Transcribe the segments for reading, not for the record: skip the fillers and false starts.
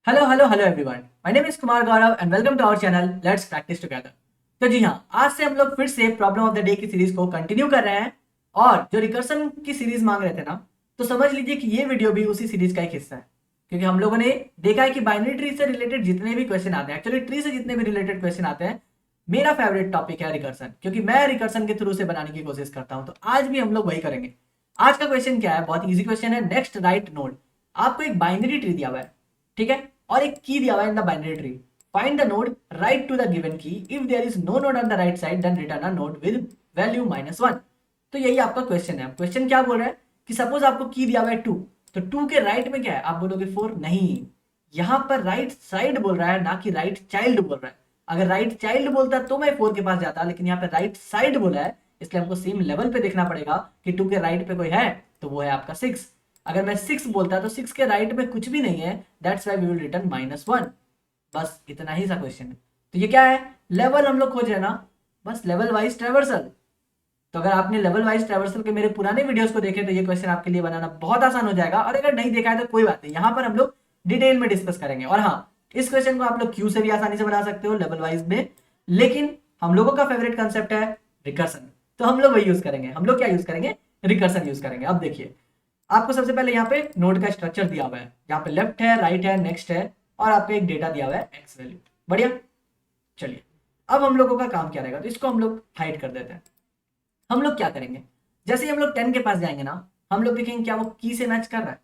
Hello hello hello everyone, my name is Kumar Gaurav and welcome to our channel let's practice together. तो जी हाँ, आज से हम लोग फिर से प्रॉब्लम ऑफ द डे की सीरीज को कंटिन्यू कर रहे हैं। और जो रिकर्सन की सीरीज मांग रहे थे ना, तो समझ लीजिए कि ये वीडियो भी उसी सीरीज का एक हिस्सा है। क्योंकि हम लोगों ने देखा है कि बाइनरी ट्री से रिलेटेड जितने भी क्वेश्चन आते हैं, एक्चुअली ट्री से जितने भी रिलेटेड क्वेश्चन आते हैं, मेरा फेवरेट टॉपिक है रिकर्सन, क्योंकि मैं रिकर्सन के थ्रू से बनाने की कोशिश करता हूं। तो आज भी हम लोग वही करेंगे। आज का क्वेश्चन क्या है, बहुत इजी क्वेश्चन है। नेक्स्ट राइट नोड, आपको एक बाइनरी ट्री दिया हुआ है, ठीक है, और एक की दिया हुआ है in the binary tree. Find the node, right to the given key, if there is no node on the right side then return a node with value -1। तो यही आपका क्वेश्चन है। क्वेश्चन क्या बोल रहा है कि सपोज आपको की दिया हुआ है 2, तो 2 के राइट में क्या है, आप बोलोगे 4 नहीं। यहां पर राइट साइड बोल रहा है, ना कि राइट चाइल्ड बोल रहा है। अगर राइट चाइल्ड बोलता तो मैं 4 के पास जाता, लेकिन यहाँ पे राइट साइड बोला है, इसलिए हमको सेम लेवल पे देखना पड़ेगा कि 2 के राइट पे कोई है, तो वो है आपका 6। अगर मैं 6 बोलता तो 6 के राइट में कुछ भी नहीं है, that's why we will return -1। बस इतना ही सा क्वेश्चन है। तो ये क्या है, लेवल हम लोग खोज रहे हैं ना, बस लेवल वाइज ट्रेवर्सल। तो अगर आपने लेवल वाइज ट्रेवर्सल के मेरे पुराने वीडियोस को देखे तो ये क्वेश्चन आपके लिए बनाना बहुत आसान हो जाएगा। और अगर नहीं देखा है तो कोई बात नहीं, यहाँ पर हम लोग डिटेल में डिस्कस करेंगे। और हाँ, इस क्वेश्चन को आप लोग क्यू से भी आसानी से बना सकते हो लेवल वाइज में, लेकिन हम लोगों का फेवरेट कंसेप्ट है रिकर्सन, तो हम लोग वही यूज करेंगे। हम लोग क्या यूज करेंगे, रिकर्सन यूज करेंगे। अब देखिए, आपको सबसे पहले यहाँ पे नोड का स्ट्रक्चर दिया हुआ है, यहाँ पे लेफ्ट है, राइट है, नेक्स्ट है, और आपको एक डेटा दिया हुआ है एक्स वैल्यू। बढ़िया, चलिए अब हम लोगों का काम क्या रहेगा, तो इसको हम लोग हाइड कर देते हैं। हम लोग क्या करेंगे, जैसे ही हम लोग 10 के पास जाएंगे ना, हम लोग देखेंगे क्या वो की से मैच कर रहा है।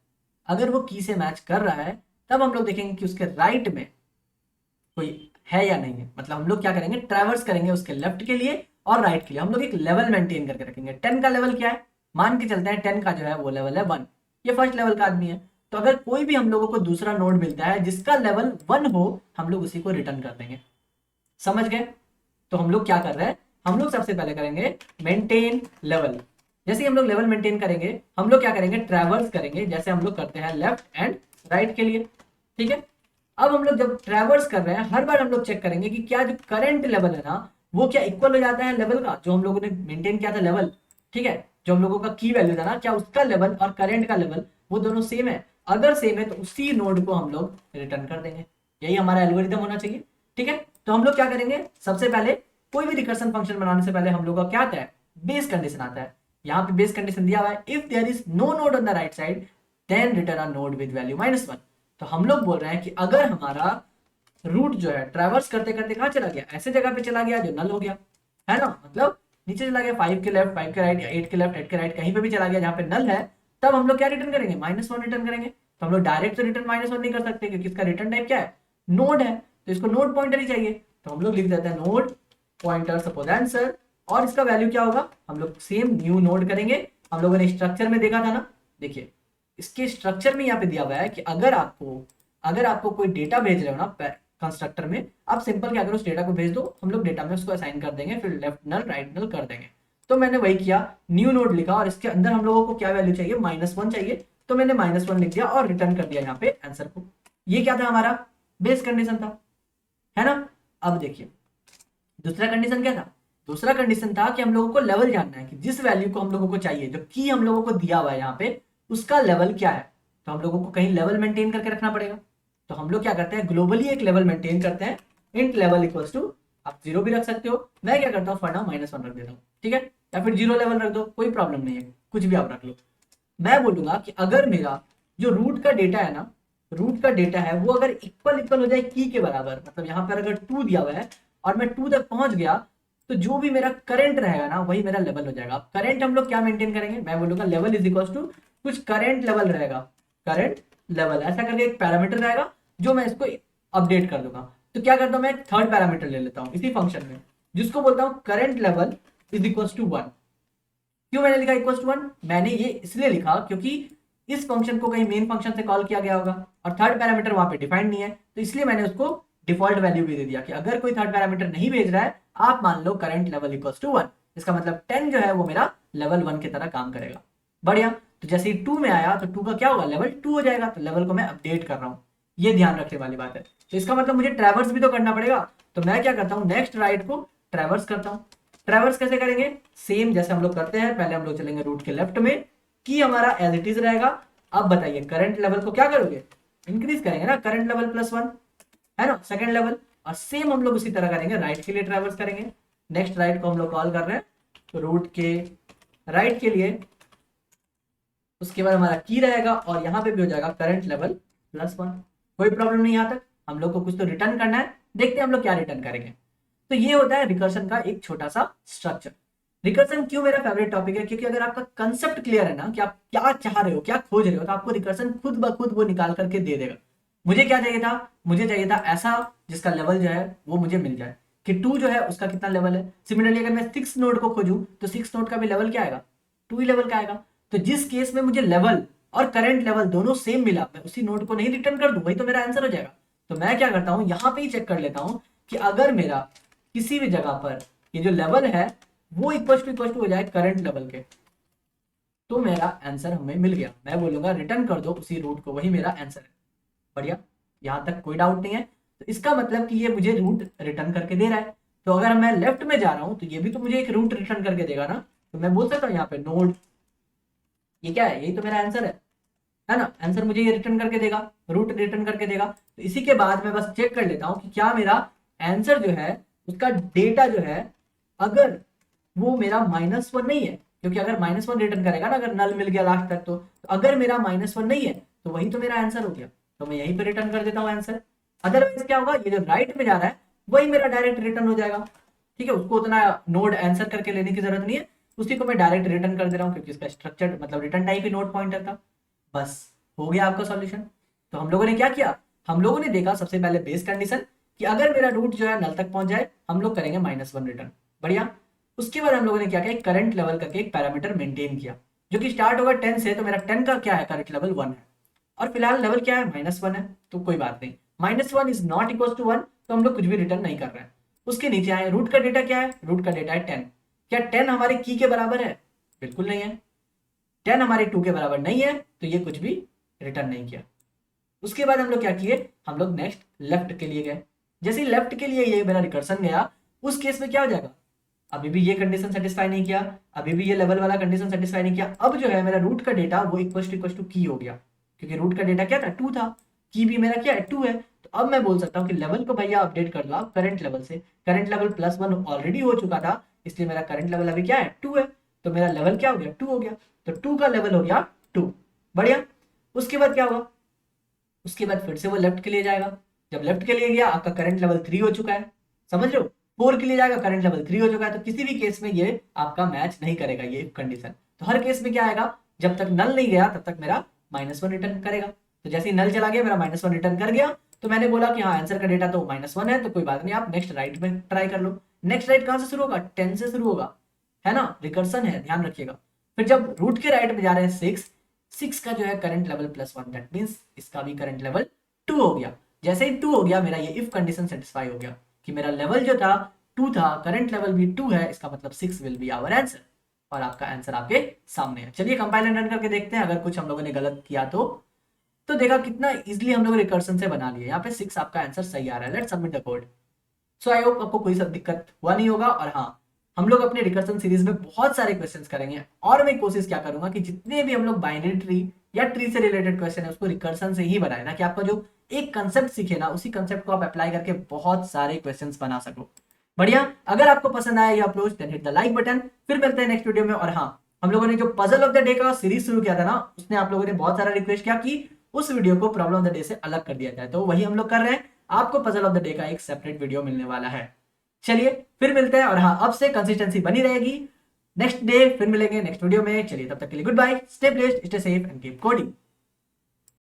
अगर वो की से मैच कर रहा है, तब हम लोग देखेंगे कि उसके राइट में कोई है या नहीं है। मतलब हम लोग क्या करेंगे, ट्रैवर्स करेंगे उसके लेफ्ट के लिए और राइट के लिए। हम लोग एक लेवल मेंटेन करके रखेंगे। 10 का लेवल क्या है, मान के चलते हैं 10 का जो है वो लेवल है 1। ये फर्स्ट लेवल का आदमी है। तो अगर कोई भी हम लोगों को दूसरा नोड मिलता है जिसका लेवल 1 हो, हम लोग उसी को रिटर्न कर देंगे। समझ गए। तो हम लोग क्या कर रहे हैं, हम लोग सबसे पहले करेंगे मेंटेन लेवल। जैसे ही हम लोग लेवल मेंटेन करेंगे, हम लोग क्या करेंगे, ट्रैवर्स करेंगे, जैसे हम लोग करते हैं लेफ्ट एंड राइट के लिए। ठीक है। अब हम लोग जब ट्रैवर्स कर रहे हैं, हर बार हम लोग चेक करेंगे कि क्या जो करंट लेवल है ना, वो क्या इक्वल हो जाता है लेवल का जो हम लोगों ने मेंटेन किया था लेवल। ठीक है, जो हम लोगों का की वैल्यू था ना, क्या उसका लेवल और करंट का लेवल वो दोनों सेम है। अगर सेम है तो उसी नोड को हम लोग रिटर्न कर देंगे। यही हमारा एल्गोरिथम होना चाहिए। ठीक है। तो हम लोग क्या करेंगे, सबसे पहले कोई भी रिकर्सन फंक्शन बनाने से पहले हम लोग का क्या आता है, बेस कंडीशन आता है। यहाँ पे बेस कंडीशन दिया हुआ है, if there is no node on the right side then return a node with value -1। तो हम लोग बोल रहे हैं कि अगर हमारा रूट जो है ट्रैवर्स करते करते कहाँ चला गया, ऐसे जगह पे चला गया जो नल हो गया, है ना। मतलब नीचे चला गया 5 के लेफ्ट, 5 के राइट, 8 के लेफ्ट, 8 के राइट, कहीं पे भी चला गया जहाँ पे नल है, तब हम लोग क्या रिटर्न करेंगे, -1 रिटर्न करेंगे। तो हम लोग डायरेक्ट तो रिटर्न -1 नहीं कर सकते, क्योंकि इसका रिटर्न टाइप क्या है, नोड है। तो इसको नोड पॉइंटर ही चाहिए। तो हम लोग लिख देते हैं नोड पॉइंटर सपोज आंसर। और इसका वैल्यू क्या होगा, हम लोग सेम न्यू नोड करेंगे। हम लोगों ने स्ट्रक्चर में देखा था ना, देखिए इसके स्ट्रक्चर में यहाँ पे दिया हुआ है कि अगर आपको कोई डेटा भेज रहे हो ना कंस्ट्रक्टर में, आप सिंपल क्या करो, उस डेटा को भेज दो, हम लोग डेटा में उसको असाइन कर देंगे, फिर लेफ्ट नल राइट नल कर देंगे। तो मैंने वही किया, न्यू नोड लिखा और इसके अंदर हम लोगों को क्या वैल्यू चाहिए, -1 चाहिए। तो मैंने -1 लिख दिया और रिटर्न कर दिया यहाँ पे आंसर को। ये क्या था, हमारा बेस कंडीशन था, है ना। अब देखिए दूसरा कंडीशन क्या था, दूसरा कंडीशन था कि हम लोगों को लेवल जानना है कि जिस वैल्यू को हम लोगों को चाहिए, जो की हम लोगों को दिया हुआ है यहाँ पे, उसका लेवल क्या है। तो हम लोगों को कहीं लेवल मेंटेन करके रखना पड़ेगा। तो हम लोग क्या करते हैं, ग्लोबली एक लेवल मेंटेन करते हैं। इंट लेवल इक्वल्स टू, आप 0 भी रख सकते हो, मैं क्या करता हूँ फॉर नाउ -1 रख देता हूँ। ठीक है, या फिर 0 लेवल रख दो, कोई प्रॉब्लम नहीं है, कुछ भी आप रख लो। मैं बोलूंगा कि अगर मेरा जो रूट का डेटा है ना, रूट का डेटा है वो अगर इक्वल इक्वल हो जाए की के बराबर, मतलब यहाँ पर अगर 2 दिया हुआ है और मैं 2 तक पहुंच गया, तो जो भी मेरा करंट रहेगा ना वही मेरा लेवल हो जाएगा। अब करंट हम लोग क्या मेंटेन करेंगे, मैं बोलूंगा लेवल इज इक्वल टू कुछ करंट लेवल रहेगा, करंट लेवल ऐसा करके एक पैरामीटर रहेगा जो मैं इसको अपडेट कर दूंगा। तो क्या करता हूं, मैं थर्ड पैरामीटर ले लेता हूं इसी फंक्शन में, जिसको बोलता हूं current level is equal to 1। क्यों मैंने लिखा इक्वल टू 1, मैंने ये इसलिए लिखा क्योंकि इस फंक्शन को कहीं मेन फंक्शन से कॉल किया गया होगा और थर्ड पैरामीटर वहां पे डिफाइंड नहीं है, तो इसलिए मैंने उसको डिफॉल्ट वैल्यू भी दे दिया कि अगर कोई थर्ड पैरामीटर नहीं भेज रहा है, आप मान लो करंट लेवल इक्वल टू 1। इसका मतलब 10 जो है वो मेरा लेवल 1 की तरह काम करेगा। बढ़िया। तो जैसे ही 2 में आया तो 2 का क्या होगा, लेवल 2 हो जाएगा। तो लेवल को मैं अपडेट कर रहा हूँ, ये ध्यान रखने वाली बात है। तो इसका मतलब मुझे ट्रैवर्स भी तो करना पड़ेगा। तो मैं क्या करता हूँ, नेक्स्ट राइट को ट्रैवर्स करता हूँ। ट्रैवर्स कैसे करेंगे, सेम जैसे हम लोग करते हैं, पहले हम लोग चलेंगे रूट के लेफ्ट में, की हमारा एज इट इज रहेगा। अब बताइए करंट लेवल को क्या करोगे, इंक्रीज करेंगे ना, करंट लेवल +1 है ना, सेकंड लेवल। और सेम हम लोग उसी तरह करेंगे, राइट के लिए ट्रैवर्स करेंगे। नेक्स्ट राइट को हम लोग कॉल कर रहे हैं रूट के राइट के लिए। उसके बाद हमारा की रहेगा और यहाँ पे भी हो जाएगा करंट लेवल +1। कोई प्रॉब्लम नहीं यहाँ तक। हम लोग को कुछ तो रिटर्न करना है, देखते हैं हम लोग क्या रिटर्न करेंगे। तो ये होता है रिकर्शन का एक छोटा सा स्ट्रक्चर। रिकर्शन क्यों मेरा फेवरेट टॉपिक है, क्योंकि अगर आपका कंसेप्ट क्लियर है ना कि आप क्या चाह रहे हो, क्या खोज रहे हो, तो आपको रिकर्शन खुद ब खुद वो निकाल करके दे देगा। मुझे क्या चाहिए था, मुझे चाहिए था ऐसा जिसका लेवल जो है वो मुझे मिल जाए कि 2 जो है उसका कितना लेवल है। सिमिलरली अगर मैं 6 नोड को खोजूं तो 6 नोड का भी लेवल क्या आएगा, 2 ही लेवल का आएगा। तो जिस केस में मुझे लेवल और करंट लेवल दोनों सेम मिला, मैं उसी नोड को नहीं रिटर्न कर दूं, वही तो मेरा आंसर हो जाएगा। तो मैं क्या करता हूं, यहां पे ही चेक कर लेता हूं कि अगर मेरा किसी भी जगह पर ये जो लेवल है वो इक्वल टू हो जाए करंट लेवल के, तो मेरा आंसर हमें मिल गया। मैं बोलूंगा रिटर्न कर दो उसी रूट को, वही मेरा आंसर है। बढ़िया, यहां तक कोई डाउट नहीं है। तो इसका मतलब कि ये मुझे रूट रिटर्न करके दे रहा है। तो अगर मैं लेफ्ट में जा रहा हूं तो ये भी तो मुझे एक रूट रिटर्न करके देगा ना। तो मैं बोल सकता हूँ यहाँ पे नोड, ये क्या है, यही तो मेरा आंसर है ना। आंसर मुझे ये रिटर्न करके देगा, रूट रिटर्न करके देगा। तो इसी के बाद मैं बस चेक कर लेता हूं कि क्या मेरा आंसर जो है उसका डेटा जो है, अगर वो मेरा -1 नहीं है, क्योंकि अगर -1 रिटर्न करेगा ना, अगर नल मिल गया लास्ट तक, तो अगर मेरा -1 नहीं है तो वही तो मेरा आंसर हो गया। तो मैं यहीं पे रिटर्न कर देता हूँ आंसर। अदरवाइज क्या होगा, ये जो राइट में जा रहा है वही मेरा डायरेक्ट रिटर्न हो जाएगा। ठीक है, उसको उतना नोड आंसर करके लेने की जरूरत नहीं है, उसी को मैं डायरेक्ट रिटर्न कर दे रहा हूँ, क्योंकि इसका स्ट्रक्चर मतलब रिटर्न टाइप ही नोड पॉइंटर था। बस हो गया आपका सॉल्यूशन। तो हम लोगों ने क्या किया, हम लोगों ने देखा सबसे पहले बेस कंडीशन कि अगर मेरा रूट जो है नल तक पहुंच जाए हम लोग करेंगे -1 रिटर्न। बढ़िया। उसके बाद हम लोगों ने क्या किया, करंट लेवल करके एक पैरामीटर मेंटेन किया जो कि स्टार्ट होगा 10 से। तो मेरा 10 का क्या है, करंट लेवल 1 है, और फिलहाल लेवल क्या है, -1 है। तो कोई बात नहीं, -1 इज नॉट इक्वल टू 1, तो हम लोग कुछ भी रिटर्न नहीं कर रहे हैं। उसके नीचे आए, रूट का डेटा क्या है, रूट का डेटा है 10। क्या 10 हमारे की के बराबर है, बिल्कुल नहीं है। 10 हमारे 2 के बराबर नहीं है, तो ये कुछ भी रिटर्न नहीं किया। उसके बाद हम लोग क्या किए, हम लोग नेक्स्ट लेफ्ट के लिए गए। जैसे ही लेफ्ट के लिए ये मेरा रिकर्सन गया, उस केस में क्या हो जाएगा, अभी भी ये कंडीशन सेटिस्फाई नहीं किया, अभी भी ये लेवल वाला कंडीशन सेटिस्फाई नहीं किया। अब जो है मेरा रूट का डेटा वो इक्वल टू की हो गया, क्योंकि रूट का डेटा क्या था, 2 था, की भी मेरा क्या है, 2 है। तो अब मैं बोल सकता हूँ कि लेवल को भैया अपडेट कर दो आप करंट लेवल से। करंट लेवल +1 ऑलरेडी हो चुका था, इसलिए मेरा करंट लेवल अभी क्या है, 2 है। तो मेरा लेवल क्या हो गया, 2 हो गया। तो 2 का लेवल हो गया 2। बढ़िया। उसके बाद क्या होगा, उसके बाद फिर से वो लेफ्ट के लिए जाएगा। जब लेफ्ट के लिए गया, आपका करंट लेवल 3 हो चुका है, समझ रहे हो। 4 के लिए जाएगा, करंट लेवल 3 हो चुका है। तो किसी भी केस में ये आपका मैच नहीं करेगा ये कंडीशन। तो हर केस में क्या आएगा, जब तक नल नहीं गया तब तक मेरा -1 रिटर्न करेगा। तो जैसे ही नल चला गया, मेरा -1 रिटर्न कर गया। तो मैंने बोला कि हाँ आंसर का डेटा तो -1 है, तो कोई बात नहीं, आप नेक्स्ट राइट में ट्राई कर लो। नेक्स्ट राइट कहां से शुरू होगा, 10 से शुरू होगा, है ना, रिकर्सन है, ध्यान रखिएगा। फिर जब रूट के राइट में जा रहे हैं 6 का जो है करंट लेवल +1, दैट मींस इसका भी करंट लेवल 2 हो गया। जैसे ही 2 हो गया, मेरा ये इफ कंडीशन सेटिस्फाई हो गया कि मेरा लेवल जो था 2 था, करंट लेवल भी 2 है, इसका मतलब 6 विल बी आवर आंसर। और आपका आंसर आपके सामने है। चलिए कंपाइल एंड रन करके देखते हैं, अगर कुछ हम लोगों ने गलत किया तो देखा कितना इजीली हम लोग रिकर्सन से बना लिए। यहाँ पे 6 आपका आंसर सही आ रहा है। Let's submit the code. So I hope आपको कोई सब दिक्कत हुआ नहीं होगा। और हाँ, हम लोग अपने रिकर्सन सीरीज में बहुत सारे क्वेश्चंस करेंगे, और मैं कोशिश क्या करूंगा कि जितने भी हम लोग बाइनरी ट्री या ट्री से रिलेटेड क्वेश्चन है उसको रिकर्सन से ही बनाए, ना कि आपका जो एक कंसेप्ट सीखे ना उसी कंसेप्ट को आप अप्लाई करके बहुत सारे क्वेश्चन बना सको। बढ़िया। अगर आपको पसंद आया ये approach, then hit the like button. फिर मिलते हैं नेक्स्ट वीडियो में। और हाँ, हम लोगों ने जो पजल ऑफ द डे का सीरीज शुरू किया था ना, उसने आप लोगों ने बहुत सारा रिक्वेस्ट किया कि उस वीडियो को प्रॉब्लम ऑफ द डे से अलग कर दिया जाए, तो वही हम लोग कर रहे हैं। आपको पजल ऑफ द डे का एक सेपरेट वीडियो मिलने वाला है। चलिए फिर मिलते हैं। और हाँ, अब से कंसिस्टेंसी बनी रहेगी। नेक्स्ट डे फिर मिलेंगे नेक्स्ट वीडियो में। चलिए तब तक के लिए goodbye, stay blessed, stay safe and keep coding.